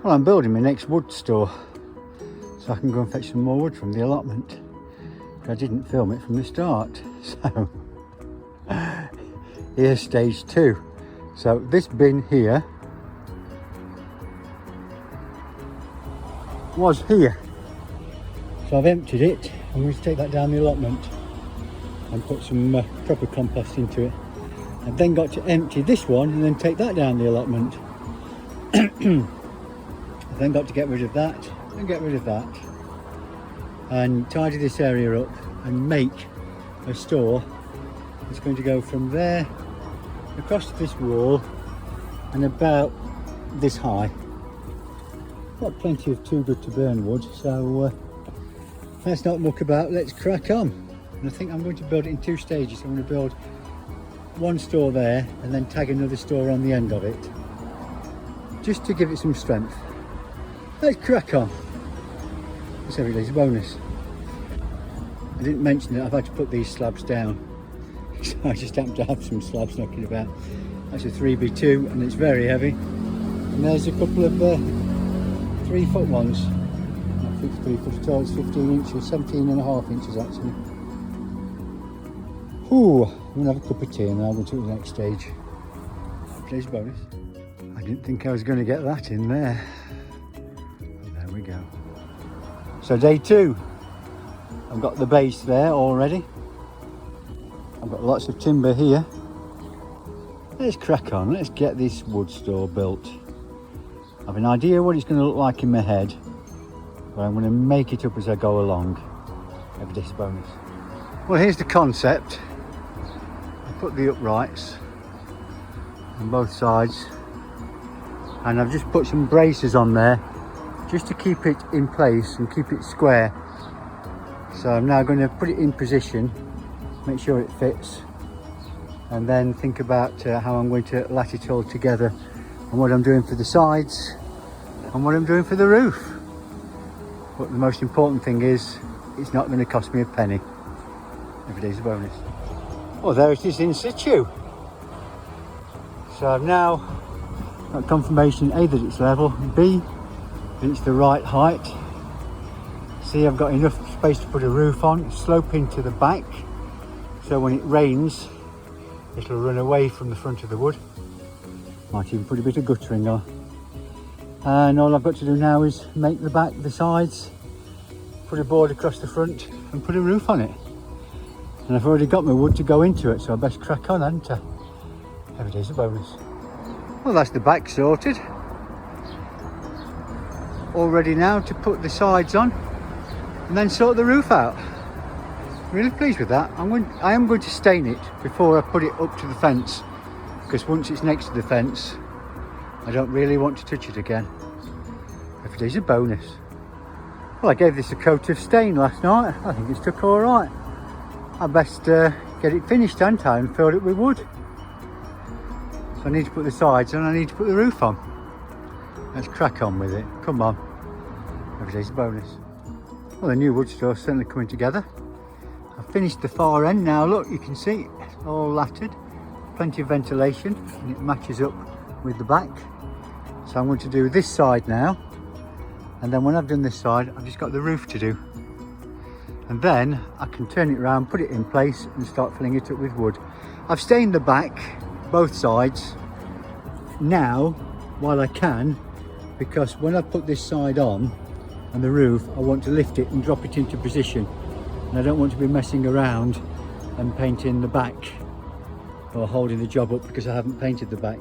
Well, I'm building my next wood store, so I can go and fetch some more wood from the allotment. I didn't film it from the start, so here's stage 2. So this bin here was here, so I've emptied it. I'm going to take that down the allotment and put some proper compost into it. I've then got to empty this one and then take that down the allotment. I've then got to get rid of that and get rid of that and tidy this area up and make a store that's going to go from there across to this wall and about this high. Got plenty of too good to burn wood, so let's not muck about, let's crack on. And I think I'm going to build it in 2 stages. I'm going to build one store there and then tag another store on the end of it, just to give it some strength. Let's crack on. It's every day's a bonus. I didn't mention that I've had to put these slabs down, so I just happen to have some slabs knocking about. That's a 3x2 and it's very heavy. And there's a couple of 3-foot ones. Not 3 foot at all, it's 15 inches, 17.5 inches actually. Ooh, I'm going to have a cup of tea and then I'll go to the next stage. Today's bonus. I didn't think I was going to get that in there. And there we go. So day 2. I've got the base there already. I've got lots of timber here. Let's crack on, let's get this wood store built. I have an idea what it's going to look like in my head, but I'm going to make it up as I go along. Every day's a bonus. Well, here's the concept. I put the uprights on both sides and I've just put some braces on there just to keep it in place and keep it square. So I'm now going to put it in position, make sure it fits, and then think about how I'm going to lat it all together and what I'm doing for the sides and what I'm doing for the roof. But the most important thing is it's not going to cost me a penny. Every day's a bonus. Oh, there it is in situ. So I've now got confirmation A that it's level, B that it's the right height. See, I've got enough space to put a roof on, slope into the back, so when it rains it'll run away from the front of the wood. Might even put a bit of guttering on. And all I've got to do now is make the back, the sides, put a board across the front and put a roof on it. And I've already got my wood to go into it, so I best crack on, hadn't I? Every day's a bonus. Well, that's the back sorted. All ready now to put the sides on and then sort the roof out. Really pleased with that. I am going to stain it before I put it up to the fence, because once it's next to the fence I don't really want to touch it again. Every day's a bonus. Well, I gave this a coat of stain last night. I think it's took all right. I best get it finished, hadn't I, and fill it with wood. So I need to put the sides and I need to put the roof on. Let's crack on with it. Come on. Every day's a bonus. Well, the new wood store's certainly coming together. I've finished the far end now. Look, you can see it's all lattered. Plenty of ventilation and it matches up with the back. So I'm going to do this side now. And then when I've done this side, I've just got the roof to do. And then I can turn it around, put it in place and start filling it up with wood. I've stained the back, both sides, now while I can, because when I put this side on and the roof, I want to lift it and drop it into position. And I don't want to be messing around and painting the back or holding the job up because I haven't painted the back.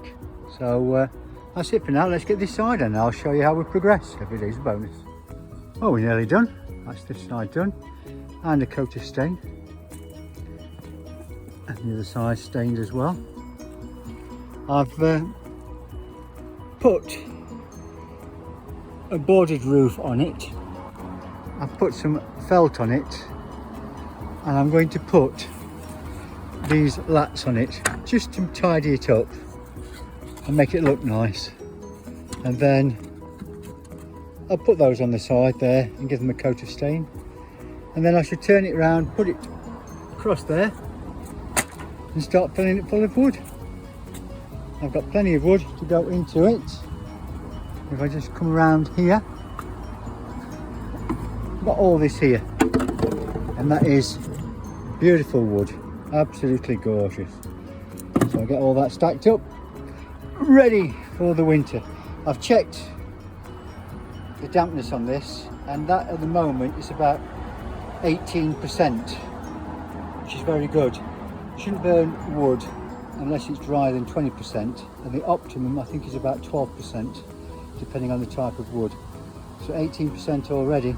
So that's it for now. Let's get this side on and I'll show you how we progress. Every day's a bonus. Oh, we're nearly done. That's this side done. And a coat of stain. And the other side stained as well. I've put a boarded roof on it. I've put some felt on it. And I'm going to put these lats on it just to tidy it up and make it look nice. And then I'll put those on the side there and give them a coat of stain. And then I should turn it around, put it across there and start filling it full of wood. I've got plenty of wood to go into it. if I just come around here, got all this here, and that is beautiful wood, absolutely gorgeous. So I get all that stacked up, ready for the winter. I've checked the dampness on this, and that at the moment is about 18%, which is very good. You shouldn't burn wood unless it's drier than 20%, and the optimum I think is about 12%, depending on the type of wood. So 18% already,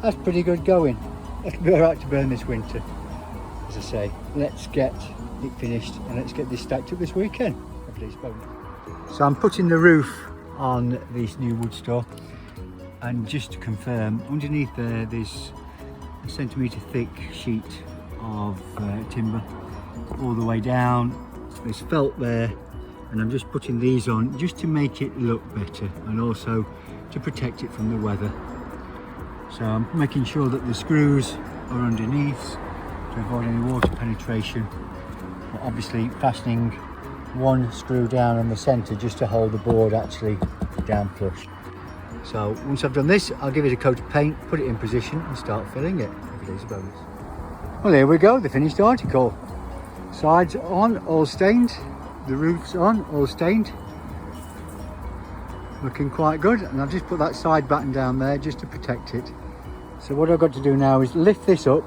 that's pretty good going. It'll be alright to burn this winter. As I say, let's get it finished and let's get this stacked up this weekend. So I'm putting the roof on this new wood store, and just to confirm, underneath there's a centimetre thick sheet of timber all the way down. There's felt there, and I'm just putting these on just to make it look better and also to protect it from the weather. So I'm making sure that the screws are underneath to avoid any water penetration, but obviously fastening one screw down on the centre just to hold the board actually down flush. So once I've done this, I'll give it a coat of paint, put it in position and start filling it. Every day's a bonus. Well, here we go, the finished article. Sides on, all stained. The roof's on, all stained. Looking quite good, and I've just put that side batten down there just to protect it. So what I've got to do now is lift this up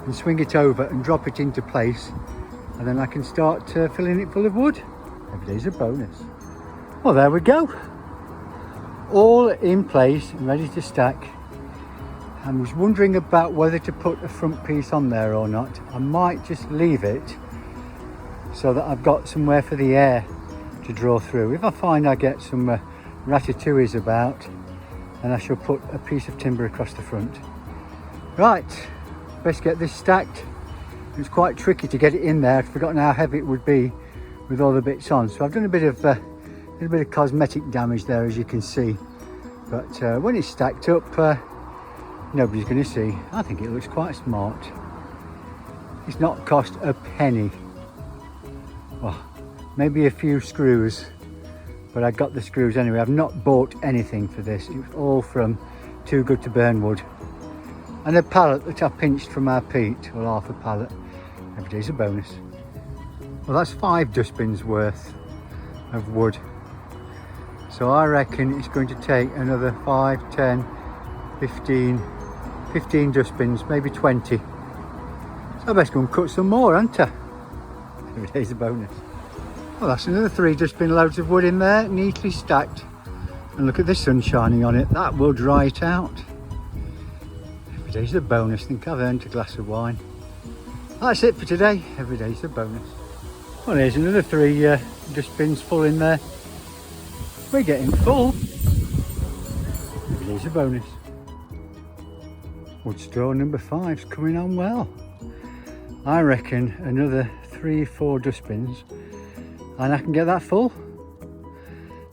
and swing it over and drop it into place, and then I can start filling it full of wood. Every day's a bonus. Well, there we go. All in place and ready to stack. I was wondering about whether to put a front piece on there or not. I might just leave it so that I've got somewhere for the air to draw through. If I find I get some ratatouilles about, then I shall put a piece of timber across the front. Right, best get this stacked. It's quite tricky to get it in there. I'd forgotten how heavy it would be with all the bits on. So I've done a bit of cosmetic damage there, as you can see. But when it's stacked up, nobody's going to see. I think it looks quite smart. It's not cost a penny. Well, maybe a few screws, but I got the screws anyway. I've not bought anything for this. It's all from Too Good to Burn Wood. And a pallet that I pinched from our peat, or half a pallet. Every day's a bonus. Well, that's 5 dustbins worth of wood. So I reckon it's going to take another 5, 10, 15 dustbins, maybe 20. So I best go and cut some more, aren't I? Every day's a bonus. Well, that's another 3 dustbin loads of wood in there, neatly stacked. And look at the sun shining on it. That will dry it out. Every day's a bonus. I think I've earned a glass of wine. That's it for today. Every day's a bonus. Well, here's another 3 dustbins full in there. We're getting full. Every day's a bonus. Wood store number 5's coming on well. I reckon another 3 or 4 dustbins and I can get that full.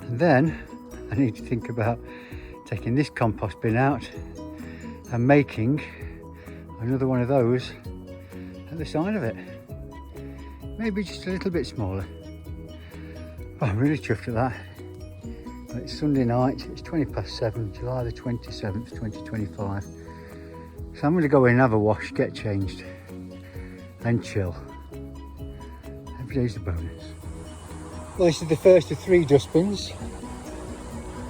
And then I need to think about taking this compost bin out and making another one of those at the side of it. Maybe just a little bit smaller. Oh, I'm really chuffed at that. It's Sunday night, it's 7:20, July the 27th, 2025. So I'm going to go in and have a wash, get changed and chill. Every day's a bonus. Well, this is the first of 3 dustbins.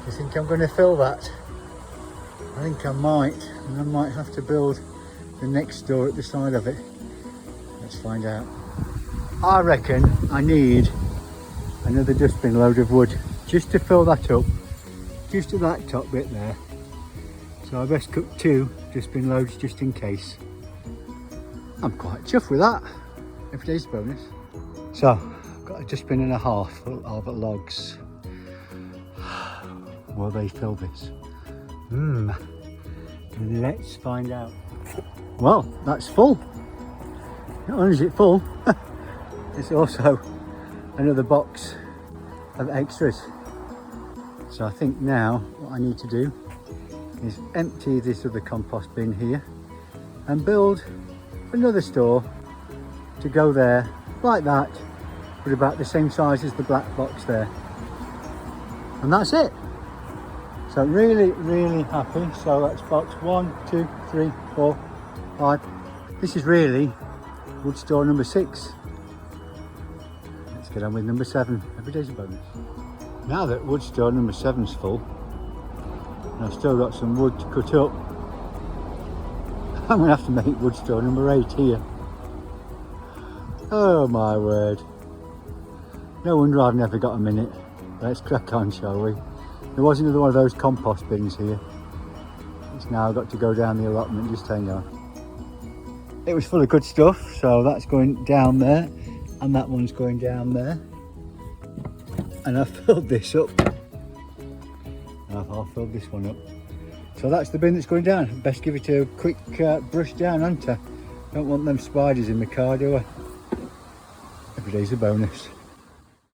I think I'm going to fill that. I think I might, and I might have to build the next door at the side of it. Let's find out. I reckon I need another dustbin load of wood just to fill that up, just to that top bit there. So I best cook 2 dustbin loads just in case. I'm quite chuffed with that. Every day's a bonus. So I've got a dustbin and a half full of logs. Will they fill this? Let's find out. Well, that's full. Not only is it full, it's also another box of extras. So I think now what I need to do is empty this other compost bin here and build another store to go there like that, but about the same size as the black box there. And that's it. So really, really happy. So that's box 1, 2, 3, 4, 5. This is really wood store number 6. Let's get on with number 7. Every day's a bonus. Now that wood store number 7's full, and I've still got some wood to cut up, I'm going to have to make wood store number 8 here. Oh my word. No wonder I've never got a minute. Let's crack on, shall we? There was another one of those compost bins here. It's now got to go down the allotment, just hang on. It was full of good stuff, so that's going down there, and that one's going down there. And I've filled this up. I'll fill this one up. So that's the bin that's going down. Best give it a quick brush down, hadn't I? Don't want them spiders in my car, do I? Every day's a bonus.